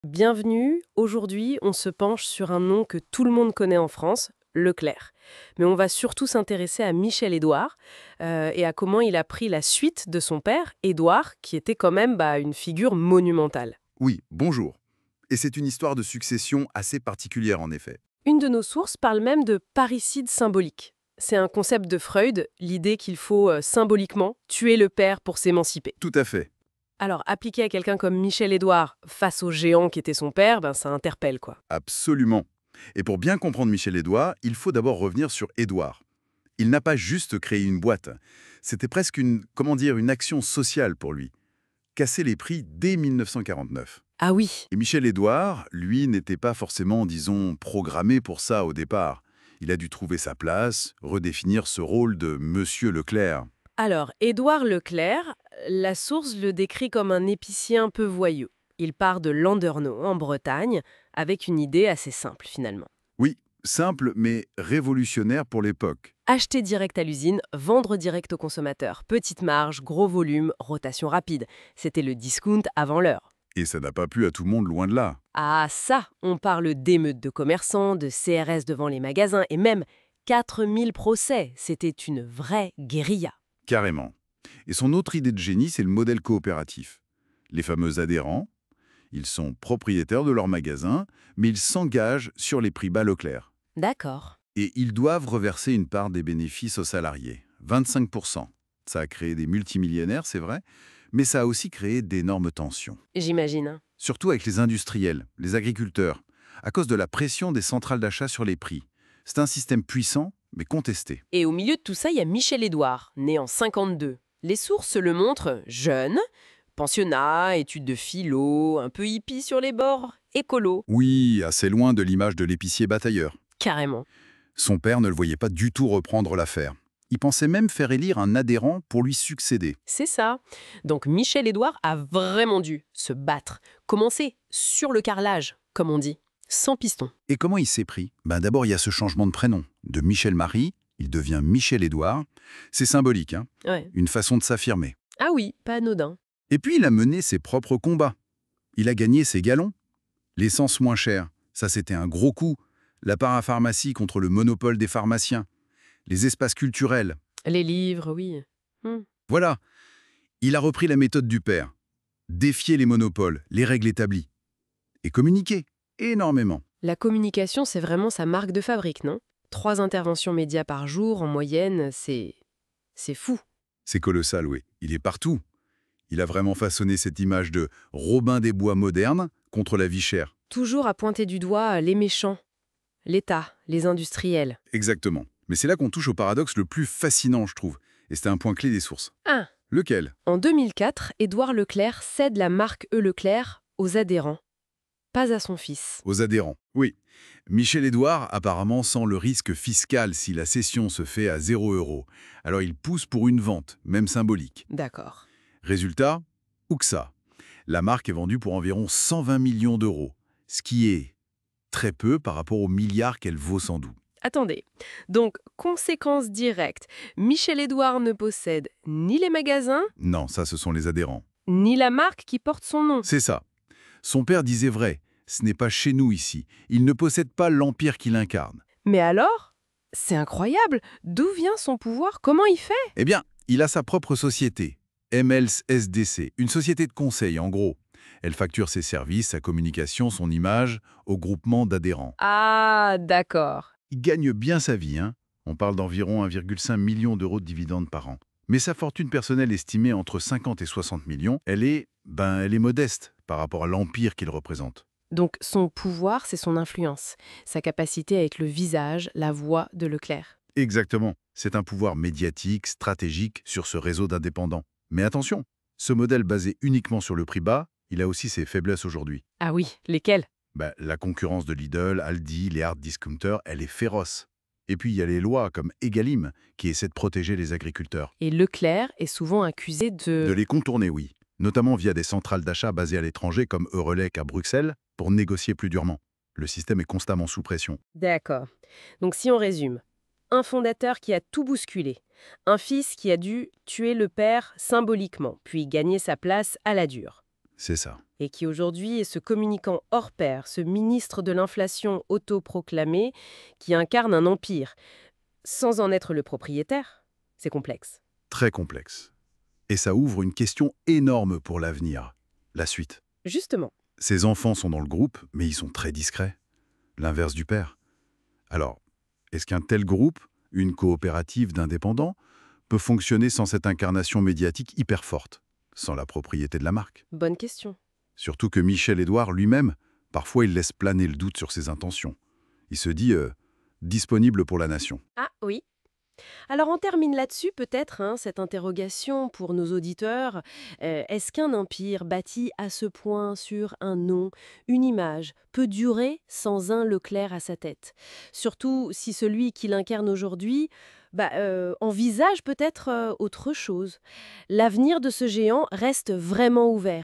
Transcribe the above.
Bienvenue, aujourd'hui on se penche sur un nom que tout le monde connaît en France, Leclerc. Mais on va surtout s'intéresser à Michel-Édouard et à comment il a pris la suite de son père, Édouard, qui était quand même une figure monumentale. Oui, bonjour. Et c'est une histoire de succession assez particulière en effet. Une de nos sources parle même de parricide symbolique. C'est un concept de Freud, l'idée qu'il faut symboliquement tuer le père pour s'émanciper. Tout à fait. Alors, appliqué à quelqu'un comme Michel-Édouard face au géant qui était son père, ça interpelle quoi. Absolument. Et pour bien comprendre Michel-Édouard, il faut d'abord revenir sur Édouard. Il n'a pas juste créé une boîte. C'était presque une action sociale pour lui. Casser les prix dès 1949. Ah oui. Et Michel-Édouard, lui, n'était pas forcément, disons, programmé pour ça au départ. Il a dû trouver sa place, redéfinir ce rôle de Monsieur Leclerc. Alors, Édouard Leclerc, la source le décrit comme un épicier un peu voyou. Il part de Landerneau, en Bretagne, avec une idée assez simple finalement. Oui, simple mais révolutionnaire pour l'époque. Acheter direct à l'usine, vendre direct au consommateur. Petite marge, gros volume, rotation rapide. C'était le discount avant l'heure. Et ça n'a pas plu à tout le monde, loin de là. Ah ça, on parle d'émeutes de commerçants, de CRS devant les magasins et même 4000 procès. C'était une vraie guérilla. Carrément. Et son autre idée de génie, c'est le modèle coopératif. Les fameux adhérents, ils sont propriétaires de leur magasin, mais ils s'engagent sur les prix bas Leclerc. D'accord. Et ils doivent reverser une part des bénéfices aux salariés, 25%. Ça a créé des multimillionnaires, c'est vrai, mais ça a aussi créé d'énormes tensions. J'imagine. Surtout avec les industriels, les agriculteurs, à cause de la pression des centrales d'achat sur les prix. C'est un système puissant, mais contesté. Et au milieu de tout ça, il y a Michel-Édouard, né en 52. Les sources le montrent jeune, pensionnat, études de philo, un peu hippie sur les bords, écolo. Oui, assez loin de l'image de l'épicier batailleur. Carrément. Son père ne le voyait pas du tout reprendre l'affaire. Il pensait même faire élire un adhérent pour lui succéder. C'est ça. Donc Michel-Édouard a vraiment dû se battre, commencer sur le carrelage, comme on dit, sans piston. Et comment il s'est pris? D'abord, il y a ce changement de prénom. De Michel-Marie, il devient Michel-Édouard. C'est symbolique, hein? Ouais. Une façon de s'affirmer. Ah oui, pas anodin. Et puis, il a mené ses propres combats. Il a gagné ses galons. L'essence moins chère, ça c'était un gros coup. La parapharmacie contre le monopole des pharmaciens. Les espaces culturels. Les livres, oui. Voilà. Il a repris la méthode du père. Défier les monopoles, les règles établies. Et communiquer. Énormément. La communication, c'est vraiment sa marque de fabrique, non? 3 interventions médias par jour, en moyenne, c'est fou. C'est colossal, oui. Il est partout. Il a vraiment façonné cette image de Robin des Bois moderne contre la vie chère. Toujours à pointer du doigt les méchants, l'État, les industriels. Exactement. Mais c'est là qu'on touche au paradoxe le plus fascinant, je trouve. Et c'était un point clé des sources. Ah, Lequel? en 2004, Édouard Leclerc cède la marque E. Leclerc aux adhérents, pas à son fils. Aux adhérents. Oui. Michel-Édouard apparemment sent le risque fiscal si la cession se fait à 0 €. Alors il pousse pour une vente, même symbolique. D'accord. Résultat, Uxa. La marque est vendue pour environ 120 millions d'euros, ce qui est très peu par rapport aux milliards qu'elle vaut sans doute. Attendez. Donc, conséquence directe, Michel-Édouard ne possède ni les magasins, Non, ça ce sont les adhérents. ni la marque qui porte son nom. C'est ça. Son père disait vrai, ce n'est pas chez nous ici. Il ne possède pas l'empire qu'il incarne. Mais alors? C'est incroyable. D'où vient son pouvoir? Comment il fait? Eh bien, il a sa propre société, MLS SDC, une société de conseil en gros. Elle facture ses services, sa communication, son image au groupement d'adhérents. Ah, d'accord. Il gagne bien sa vie, hein. On parle d'environ 1,5 million d'euros de dividendes par an. Mais sa fortune personnelle estimée entre 50 et 60 millions, elle est modeste par rapport à l'empire qu'il représente. Donc, son pouvoir, c'est son influence, sa capacité à être le visage, la voix de Leclerc. Exactement. C'est un pouvoir médiatique, stratégique sur ce réseau d'indépendants. Mais attention, ce modèle basé uniquement sur le prix bas, il a aussi ses faiblesses aujourd'hui. Ah oui, lesquels? La concurrence de Lidl, Aldi, les hard discounters, elle est féroce. Et puis il y a les lois comme Egalim qui essaient de protéger les agriculteurs. Et Leclerc est souvent accusé De les contourner, oui. Notamment via des centrales d'achat basées à l'étranger comme Eurelec à Bruxelles pour négocier plus durement. Le système est constamment sous pression. D'accord. Donc si on résume, un fondateur qui a tout bousculé, un fils qui a dû tuer le père symboliquement, puis gagner sa place à la dure. C'est ça. et qui aujourd'hui est ce communicant hors pair, ce ministre de l'inflation autoproclamé qui incarne un empire, sans en être le propriétaire. C'est complexe. Très complexe. Et ça ouvre une question énorme pour l'avenir. La suite. Justement. Ses enfants sont dans le groupe, mais ils sont très discrets. L'inverse du père. Alors, est-ce qu'un tel groupe, une coopérative d'indépendants, peut fonctionner sans cette incarnation médiatique hyper forte, sans la propriété de la marque? Bonne question. Surtout que Michel-Édouard lui-même, parfois il laisse planer le doute sur ses intentions. Il se dit disponible pour la nation. Ah oui. Alors on termine là-dessus peut-être, cette interrogation pour nos auditeurs. Est-ce qu'un empire bâti à ce point sur un nom, une image, peut durer sans un Leclerc à sa tête? Surtout si celui qui l'incarne aujourd'hui envisage peut-être autre chose. L'avenir de ce géant reste vraiment ouvert.